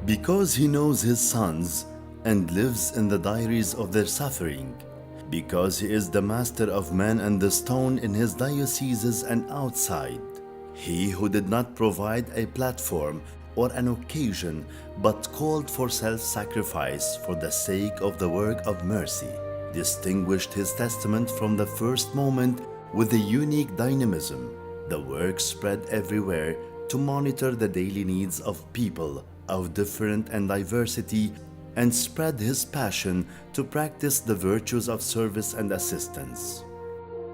Because he knows his sons and lives in the diaries of their suffering, because he is the master of man and the stone in his dioceses and outside, he who did not provide a platform or an occasion but called for self-sacrifice for the sake of the work of mercy, distinguished his testament from the first moment with a unique dynamism. The work spread everywhere to monitor the daily needs of people of different and diversity and spread his passion to practice the virtues of service and assistance.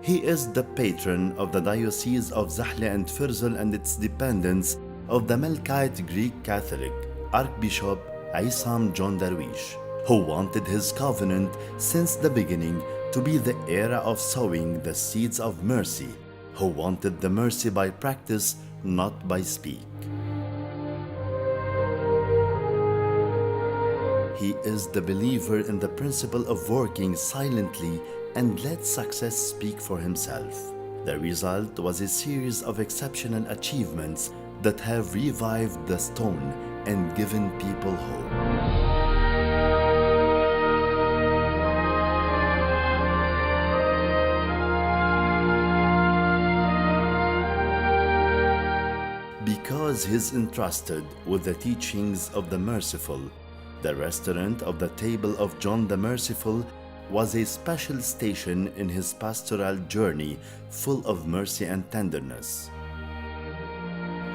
He is the patron of the Diocese of Zahle and Firzul and its dependents of the Melkite Greek Catholic Archbishop Isam John Darwish, who wanted his covenant since the beginning to be the era of sowing the seeds of mercy, who wanted the mercy by practice, not by speak. He is the believer in the principle of working silently and let success speak for himself. The result was a series of exceptional achievements that have revived the stone and given people hope. Because he is entrusted with the teachings of the merciful, the restaurant of the Table of John the Merciful was a special station in his pastoral journey full of mercy and tenderness.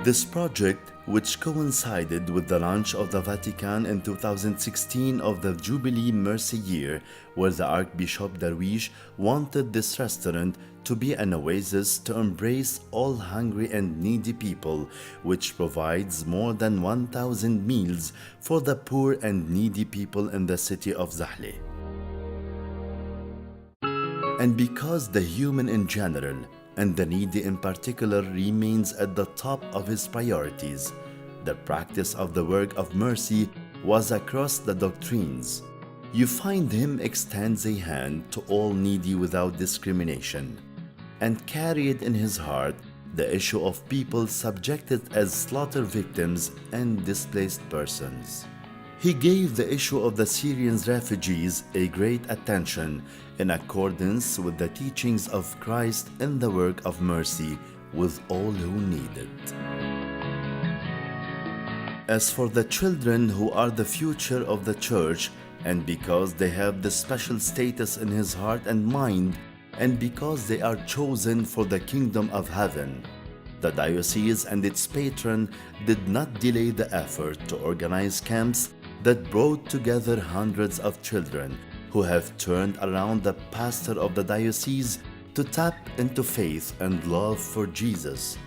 This project, which coincided with the launch of the Vatican in 2016 of the Jubilee Mercy Year, where the Archbishop Darwish wanted this restaurant to be an oasis to embrace all hungry and needy people, which provides more than 1,000 meals for the poor and needy people in the city of Zahle. And because the human in general and the needy in particular remains at the top of his priorities, the practice of the work of mercy was across the doctrines. You find him extends a hand to all needy without discrimination, and carried in his heart the issue of people subjected as slaughter victims and displaced persons. He gave the issue of the Syrian refugees a great attention in accordance with the teachings of Christ in the work of mercy with all who need it. As for the children who are the future of the Church, and because they have the special status in his heart and mind, and because they are chosen for the kingdom of heaven, the diocese and its patron did not delay the effort to organize camps that brought together hundreds of children who have turned around the pastor of the diocese to tap into faith and love for Jesus,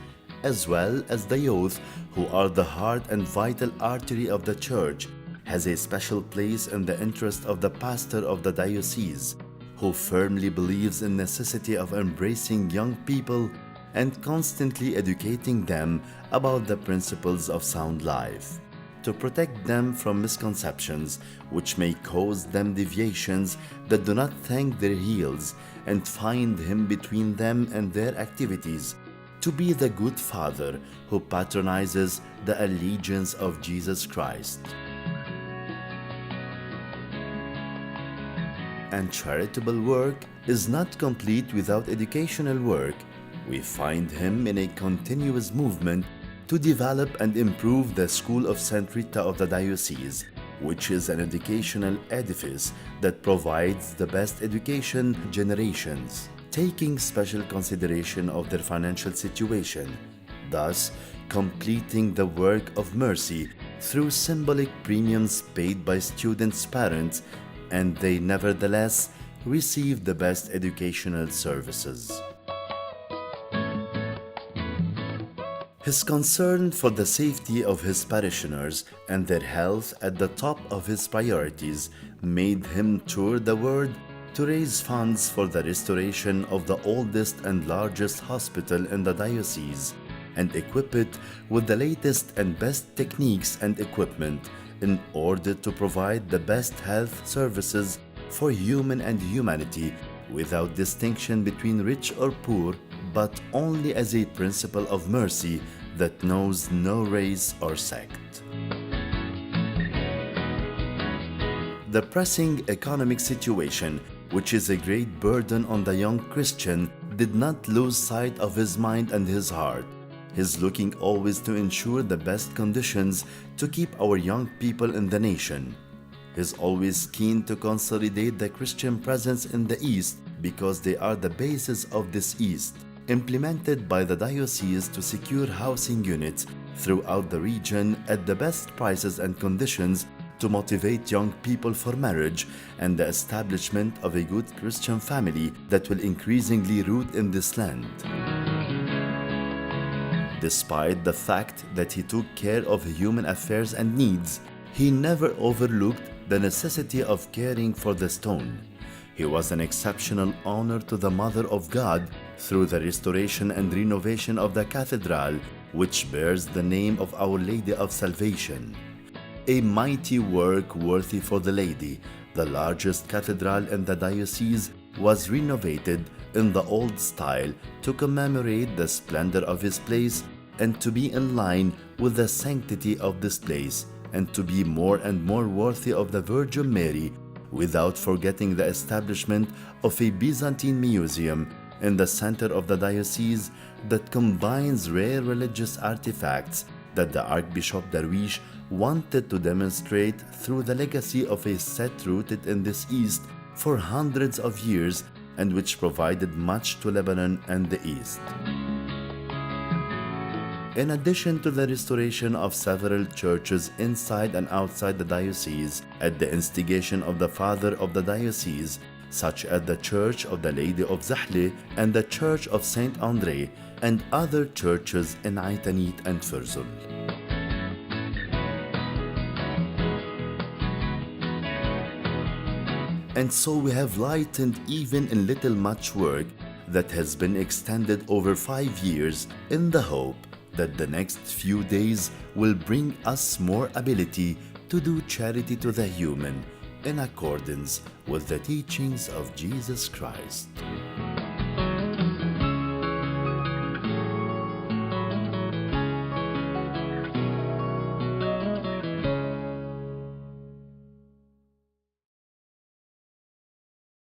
as well as the youth who are the heart and vital artery of the Church, has a special place in the interest of the pastor of the diocese, who firmly believes in necessity of embracing young people and constantly educating them about the principles of sound life, to protect them from misconceptions which may cause them deviations that do not thank their heels and find him between them and their activities, to be the good father who patronizes the allegiance of Jesus Christ. And charitable work is not complete without educational work. We find him in a continuous movement to develop and improve the School of St. Rita of the Diocese, which is an educational edifice that provides the best education generations, taking special consideration of their financial situation, thus completing the work of mercy through symbolic premiums paid by students' parents, and they nevertheless receive the best educational services. His concern for the safety of his parishioners and their health at the top of his priorities made him tour the world to raise funds for the restoration of the oldest and largest hospital in the diocese and equip it with the latest and best techniques and equipment in order to provide the best health services for human and humanity without distinction between rich or poor, but only as a principle of mercy that knows no race or sect. The pressing economic situation, which is a great burden on the young Christian, did not lose sight of his mind and his heart. He's looking always to ensure the best conditions to keep our young people in the nation. He's always keen to consolidate the Christian presence in the East because they are the basis of this East, implemented by the diocese to secure housing units throughout the region at the best prices and conditions to motivate young people for marriage and the establishment of a good Christian family that will increasingly root in this land. Despite the fact that he took care of human affairs and needs, he never overlooked the necessity of caring for the stone. He was an exceptional honor to the Mother of God through the restoration and renovation of the cathedral, which bears the name of Our Lady of Salvation. A mighty work worthy for the Lady, the largest cathedral in the diocese was renovated in the old style to commemorate the splendor of his place and to be in line with the sanctity of this place and to be more and more worthy of the Virgin Mary, without forgetting the establishment of a Byzantine museum in the center of the diocese that combines rare religious artifacts that the Archbishop Darwish wanted to demonstrate through the legacy of a set rooted in this East for hundreds of years and which provided much to Lebanon and the East. In addition to the restoration of several churches inside and outside the diocese at the instigation of the father of the diocese, such as the Church of the Lady of Zahle and the Church of Saint Andre, and other churches in Aitanit and Furzul. And so we have lightened even in little much work that has been extended over 5 years in the hope that the next few days will bring us more ability to do charity to the human in accordance with the teachings of Jesus Christ.